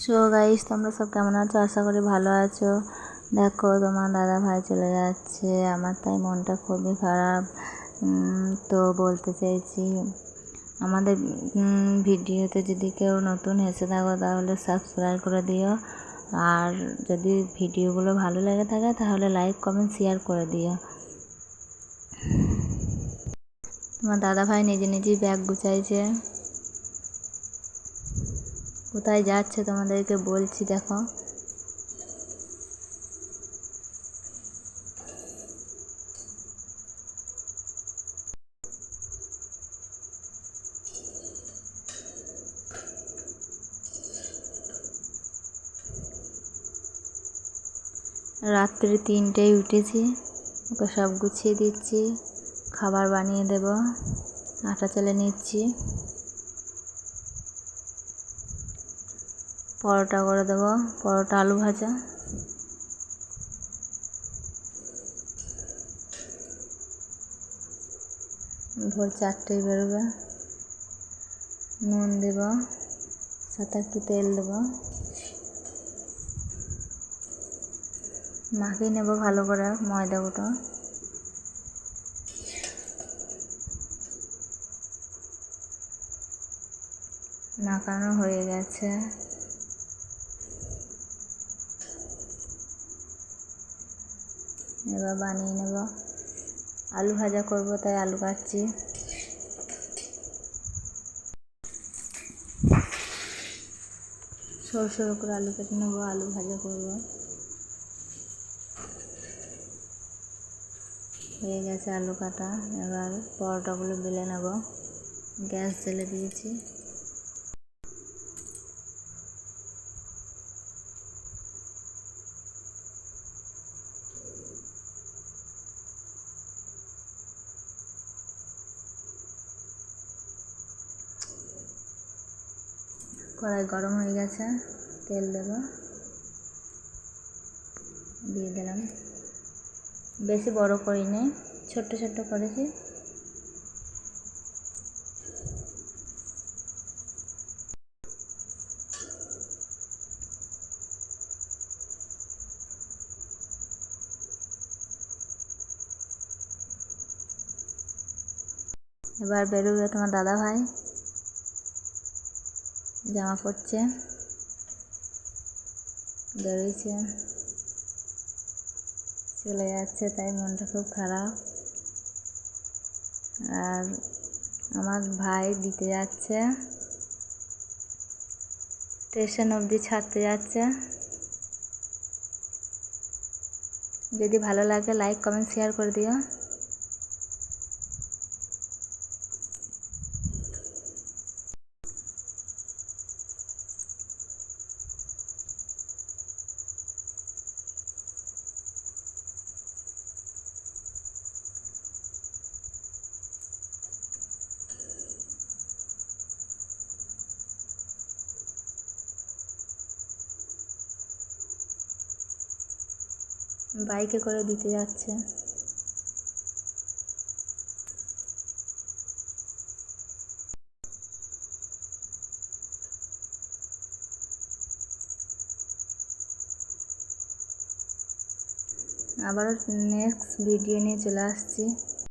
So guys, তোমরা সব কেমন আছো? আশা করি ভালো আছো। দেখো, তোমার দাদা ভাই চলে যাচ্ছে, আমার তাই মনটা খুবই খারাপ। তো বলতে চাইছি, আমাদের ভিডিওতে যদি কেউ নতুন এসে থাকো তাহলে সাবস্ক্রাইব করে দিও। আর যদি ভিডিওগুলো ভালো লেগে থাকে তাহলে লাইক কমেন্ট শেয়ার করে দিও। তোমার দাদা ভাই নিজে নিজেই ব্যাগ গুছাইছে, কোথায় যাচ্ছে তোমাদেরকে বলছি। দেখো, রাত্রি 3টেয় উঠেছি, ওকে সব গুছিয়ে দিচ্ছি, খাবার বানিয়ে দেব। আটা চেলে নিচ্ছি, পরোটা করে দেবো, পরোটা আলু ভাজা। ভোর 4টেয় বেরোবে। নুন দেব, সাথে একটু তেল দেবো, মাখিয়ে নেব ভালো করে ময়দাগুলো। মাখানো হয়ে গেছে, এবার বানিয়ে নেব। আলু ভাজা করব, তাই আলু কাটছি। সরু সরু করে আলু কেটে নেবো, আলু ভাজা করব। হয়ে গেছে আলু কাটা, এবার পরোটাগুলো বেলে নেব। গ্যাস জ্বেলে দিয়েছি। কড়াই গরম হয়ে গেছে, তেল দেব, দিয়ে দিলাম। বেশি বড় করিনি, ছোট্ট ছোট্ট করেছি। এবার বেরোবে তোমার দাদা ভাই, জামা পরছে, বেরোইছে, চলে যাচ্ছে, তাই মনটা খুব খারাপ। আর আমার ভাই দিতে যাচ্ছে, স্টেশন অবধি ছাড়তে যাচ্ছে। যদি ভালো লাগে লাইক কমেন্ট শেয়ার করে দিও। বাইকে করে দিতে যাচ্ছে। আবারও নেক্সট ভিডিও নিয়ে চলে আসছি।